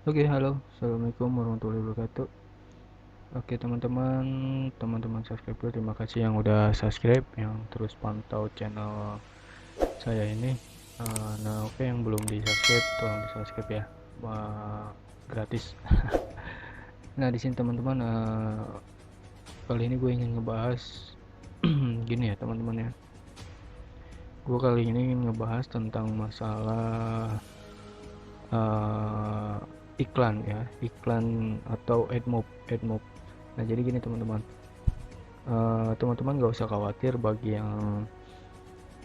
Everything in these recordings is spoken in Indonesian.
Oke, halo. Assalamualaikum warahmatullahi wabarakatuh. Oke, teman-teman subscriber, terima kasih yang udah subscribe, yang terus pantau channel saya ini. Nah, oke, yang belum di subscribe, tolong di subscribe ya. Gratis. Nah, di sini teman-teman, kali ini gue ingin ngebahas gini ya, teman-teman ya. Gue kali ini ingin ngebahas tentang masalah eh, iklan ya, iklan atau admob. Nah, jadi gini teman-teman. Teman-teman gak usah khawatir bagi yang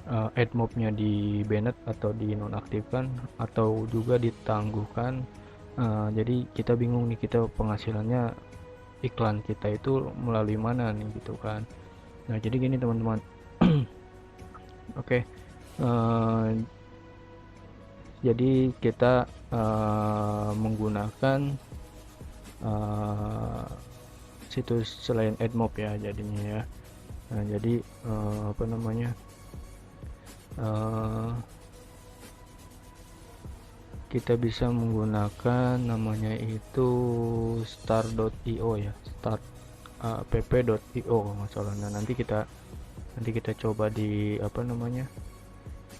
admobnya di banned atau di nonaktifkan atau juga ditangguhkan. Jadi kita bingung nih, kita penghasilannya iklan kita itu melalui mana nih gitu kan. Nah, jadi gini teman-teman. Oke. uh, jadi kita menggunakan uh, situs selain admob ya jadinya ya. Nah, jadi apa namanya, uh, kita bisa menggunakan namanya itu start.io ya, start pp.io masalah. Nah, nanti kita coba di apa namanya,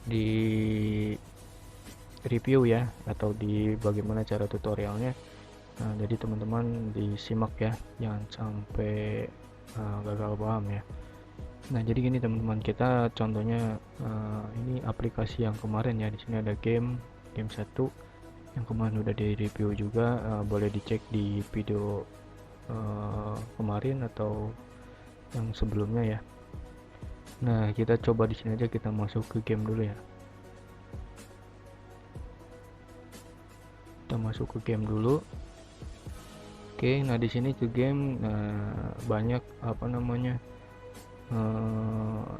di review ya, atau di bagaimana cara tutorialnya. Nah, jadi teman-teman disimak ya, jangan sampai gagal paham ya. Nah, jadi gini teman-teman, kita contohnya ini aplikasi yang kemarin ya. Di sini ada game satu yang kemarin udah di review juga. Boleh dicek di video kemarin atau yang sebelumnya ya. Nah, kita coba di sini aja, kita masuk ke game dulu ya. Kita masuk ke game dulu. Oke, nah di sini ke game, banyak apa namanya,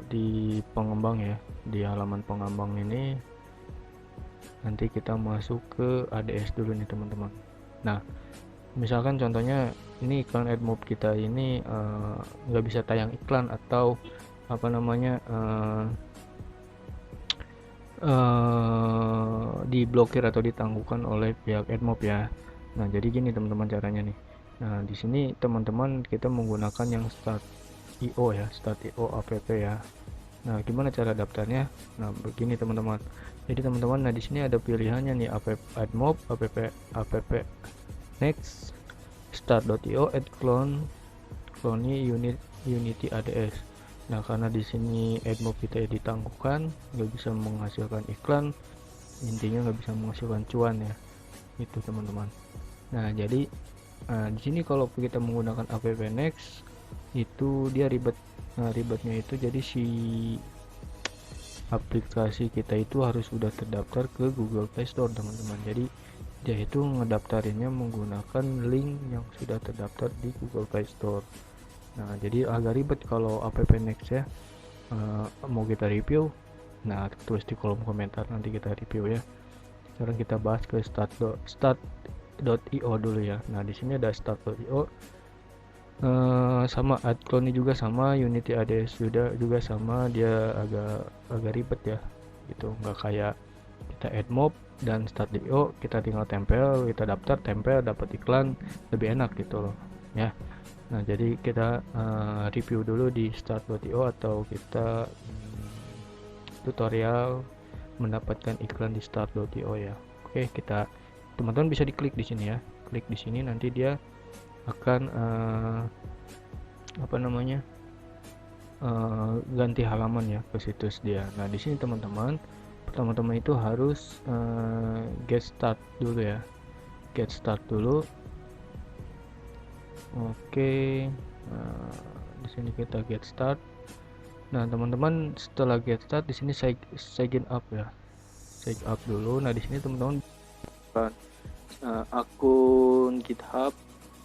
di pengembang ya, di halaman pengembang ini. Nanti kita masuk ke ADS dulu nih teman-teman. Nah, misalkan contohnya ini iklan admob kita ini nggak bisa tayang iklan, atau apa namanya, diblokir atau ditangguhkan oleh pihak admob ya. Nah, jadi gini teman-teman caranya nih. Nah, di sini teman-teman kita menggunakan yang start.io ya, start.io app ya. Nah, gimana cara daftarnya? Nah, begini teman-teman. Jadi teman-teman, nah di sini ada pilihannya nih, app admob, app next, start.io, add clone unity ads. Nah, karena di sini admob kita ditangguhkan, nggak bisa menghasilkan iklan, intinya nggak bisa menghasilkan cuan ya, itu teman-teman. Nah, jadi di sini kalau kita menggunakan app next itu dia ribet. Nah, ribetnya itu jadi si aplikasi kita itu harus sudah terdaftar ke Google Play Store teman-teman. Jadi dia itu ngedaftarinnya menggunakan link yang sudah terdaftar di Google Play Store. Nah, jadi agak ribet kalau app next ya. Mau kita review, nah tulis di kolom komentar, nanti kita review ya. Sekarang kita bahas ke start.io dulu ya. Nah, di sini ada start.io, sama adclone juga sama, unity ads juga sama. Dia agak ribet ya gitu, nggak kayak kita add mob dan start.io kita tinggal tempel, kita daftar, tempel, dapat iklan, lebih enak gitu loh ya. Nah, jadi kita review dulu di start.io, atau kita tutorial mendapatkan iklan di start.io ya. Oke, kita teman-teman bisa diklik di sini ya, klik di sini, nanti dia akan apa namanya, ganti halaman ya ke situs dia. Nah, di sini teman-teman, pertama-tama itu harus get start dulu ya, get start dulu. Oke, di sini kita get start. Nah, teman-teman, setelah get start di sini sign up ya, sign up dulu. Nah, di sini teman-teman akun GitHub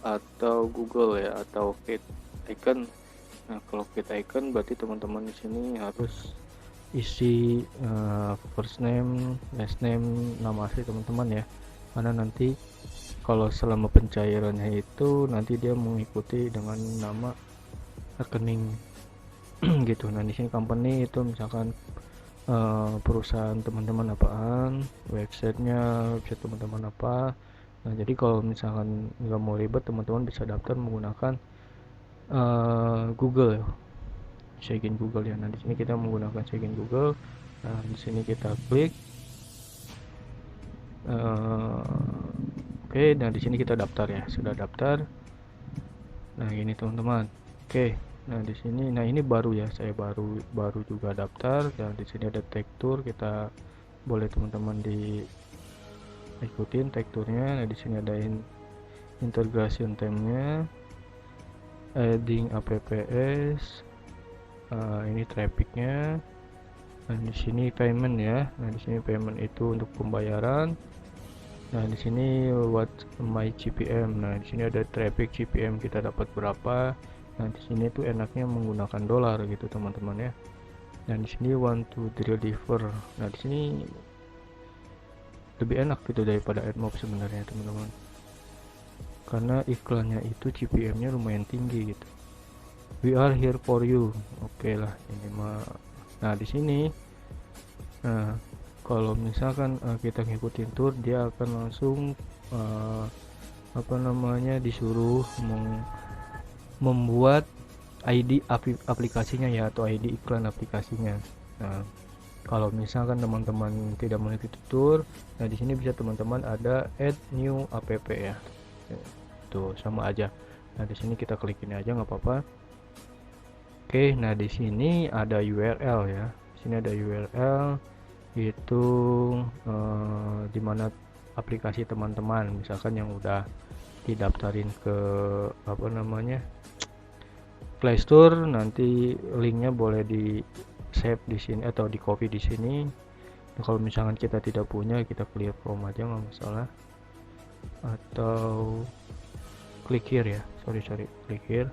atau Google ya, atau Git Icon. Nah, kalau Git Icon berarti teman-teman di sini harus isi first name, last name, nama asli teman-teman ya. Karena nanti kalau selama pencairannya itu nanti dia mengikuti dengan nama rekening gitu. Nah, di sini company itu misalkan perusahaan teman-teman apaan, website teman-teman apa, Nah jadi kalau misalkan nggak mau ribet, teman-teman bisa daftar menggunakan Google ya, Check-in Google ya. Nah di sini kita menggunakan Check-in Google. Nah di sini kita klik. Oke, nah di sini kita daftar ya, sudah daftar. Nah ini teman-teman. Oke, nah di sini, nah ini baru ya, saya baru juga daftar. Dan di sini ada tag tour, kita boleh teman-teman ikutin tag tournya. Nah di sini ada integration time-nya, adding apps, ini trafficnya. Nah di sini payment ya. Nah di sini payment itu untuk pembayaran. Nah di sini what my CPM. Nah di sini ada traffic CPM kita dapat berapa. Nah di sini tuh enaknya menggunakan dolar gitu teman-teman ya. Dan di sini want to deliver. Nah di sini lebih enak gitu daripada AdMob sebenarnya teman-teman. Karena iklannya itu CPM-nya lumayan tinggi gitu. We are here for you. Oke lah ini mah. Nah di sini, nah kalau misalkan kita ngikutin tour, dia akan langsung disuruh membuat ID aplikasinya ya, atau ID iklan aplikasinya. Nah kalau misalkan teman-teman tidak mengikuti tour, nah di sini bisa teman-teman ada add new app ya, tuh sama aja. Nah di sini kita klik ini aja nggak apa-apa. Oke, nah di sini ada URL ya, di sini ada URL itu dimana aplikasi teman-teman misalkan yang udah didaftarin ke Play Store, nanti linknya boleh di save di sini atau di copy di sini. Nah, kalau misalkan kita tidak punya, kita clear from aja nggak masalah, atau klik here ya, sorry klik here,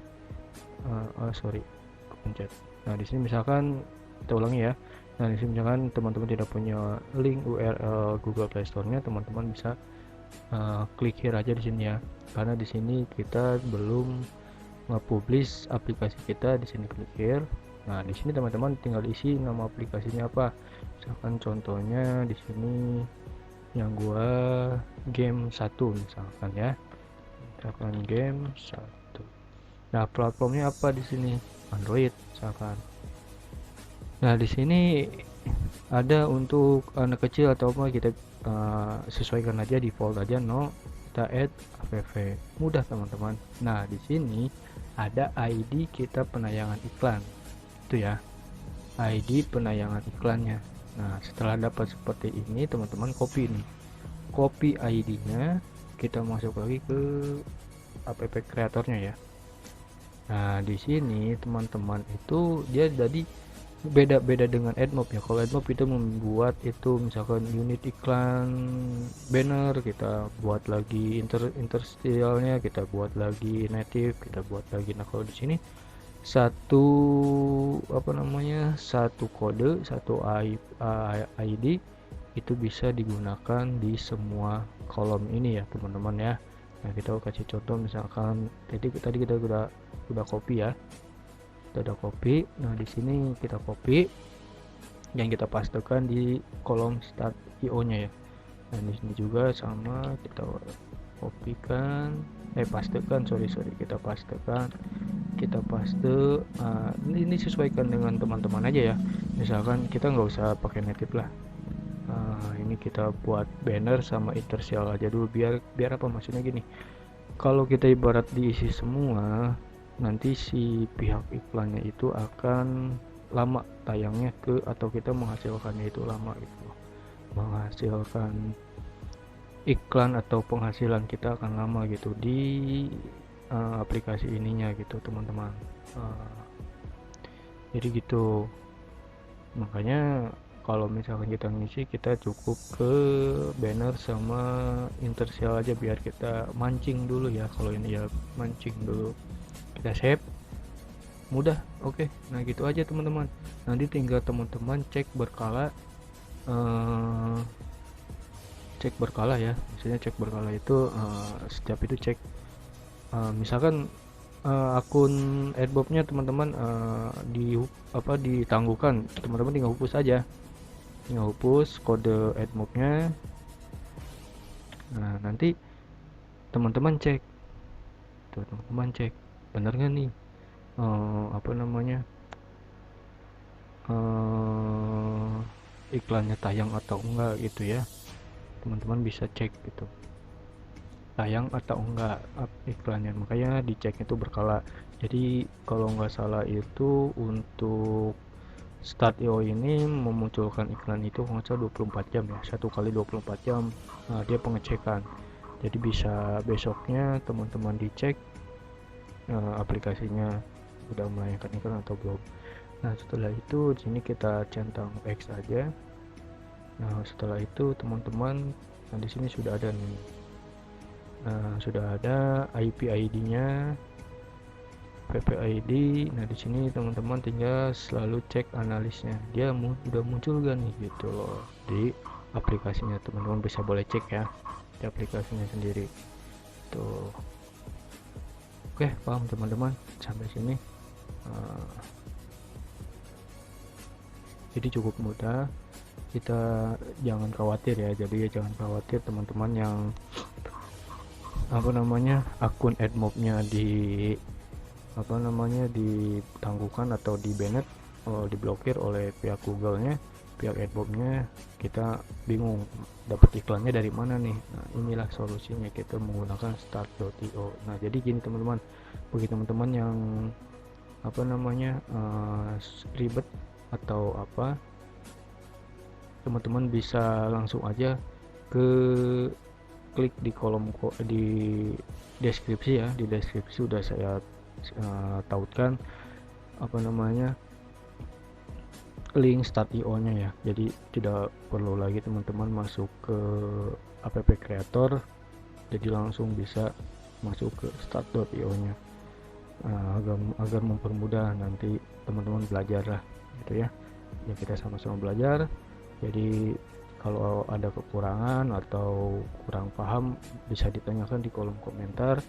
kepencet. Nah di sini misalkan kita ulangi ya. Nah di sini misalkan teman-teman tidak punya link URL Google Play Store-nya, teman-teman bisa klik here aja di sini ya, karena di sini kita belum nge-publish aplikasi kita. Di sini klik here. Nah di sini teman-teman tinggal isi nama aplikasinya apa, misalkan contohnya di sini yang gua game 1 misalkan ya, misalkan game 1. Nah platformnya apa di sini, Android misalkan. Nah di sini ada untuk anak kecil atau apa, kita sesuaikan aja, default aja no, kita add app, mudah teman-teman. Nah di sini ada ID kita penayangan iklan itu ya, ID penayangan iklannya. Nah setelah dapat seperti ini, teman-teman copy ID-nya, kita masuk lagi ke app kreatornya ya. Nah di sini teman-teman itu dia jadi beda dengan AdMob ya. Kalau AdMob kita membuat itu misalkan unit iklan banner, kita buat lagi interstitialnya, kita buat lagi native, kita buat lagi. Nah kalau di sini satu kode, satu ID itu bisa digunakan di semua kolom ini ya teman-teman ya. Nah kita kasih contoh, misalkan tadi kita udah copy ya, kita udah copy. Nah di sini kita copy yang kita pastekan di kolom start io nya ya. Nah di sini juga sama, kita kopikan, pastekan, kita pastekan, ini sesuaikan dengan teman-teman aja ya. Misalkan kita nggak usah pakai native lah. Ini kita buat banner sama interstitial aja dulu, biar apa, maksudnya gini, kalau kita ibarat diisi semua, nanti si pihak iklannya itu akan lama tayangnya atau kita menghasilkannya itu lama gitu, menghasilkan iklan atau penghasilan kita akan lama gitu di aplikasi ininya gitu teman-teman. Jadi gitu, makanya kalau misalkan kita ngisi, kita cukup ke banner sama interstitial aja biar kita mancing dulu ya. Kalau ini ya mancing dulu, kita save, mudah. Oke, nah gitu aja teman-teman. Nanti tinggal teman-teman cek berkala ya, misalnya cek berkala itu setiap itu cek misalkan akun AdMob-nya teman-teman ditangguhkan, teman-teman tinggal hapus aja, kode AdMob-nya. Nah nanti teman-teman cek tuh, teman-teman cek bener nggak nih apa namanya eh, iklannya tayang atau enggak gitu ya. Teman-teman bisa cek gitu tayang atau enggak iklannya, makanya dicek itu berkala. Jadi kalau nggak salah itu untuk Start.io ini memunculkan iklan itu kalau nggak salah 24 jam ya, satu kali 24 jam. Nah, dia pengecekan, jadi bisa besoknya teman-teman dicek aplikasinya udah melayangkan iklan atau belum. Nah, setelah itu di sini kita centang X aja. Nah, setelah itu teman-teman, nah di sini sudah ada nih. Nah, sudah ada IP ID-nya, VPID. Nah, di sini teman-teman tinggal selalu cek analisnya. Dia udah muncul gak nih gitu loh di aplikasinya. Teman-teman bisa boleh cek ya di aplikasinya sendiri. Tuh. Oke, paham teman-teman sampai sini. Uh, jadi cukup mudah. Kita jangan khawatir ya. Jadi jangan khawatir teman-teman yang apa namanya akun AdMob-nya ditangguhkan atau di banned, diblokir oleh pihak Google-nya, pihak AdMob-nya. Kita bingung dapat iklannya dari mana nih. Nah, inilah solusinya, kita menggunakan Start.io. Nah, jadi gini teman-teman, bagi teman-teman yang apa namanya ribet atau apa, teman-teman bisa langsung aja ke klik di kolom di deskripsi ya. Di deskripsi udah saya tautkan apa namanya link Start.io nya ya. Jadi tidak perlu lagi teman-teman masuk ke app creator, jadi langsung bisa masuk ke Start.io nya. Agar mempermudah nanti teman-teman belajar lah gitu ya. Ya, kita sama-sama belajar. Jadi kalau ada kekurangan atau kurang paham bisa ditanyakan di kolom komentar,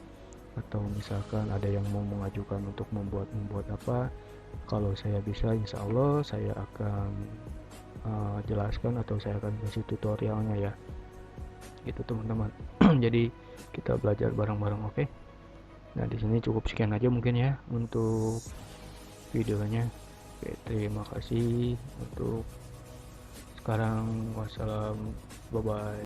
atau misalkan ada yang mau mengajukan untuk membuat apa, kalau saya bisa insya Allah saya akan jelaskan atau saya akan kasih tutorialnya ya gitu teman-teman. Jadi kita belajar bareng-bareng, oke? Nah, di sini cukup sekian aja mungkin ya untuk videonya. Oke, terima kasih untuk sekarang. Wassalam, bye bye.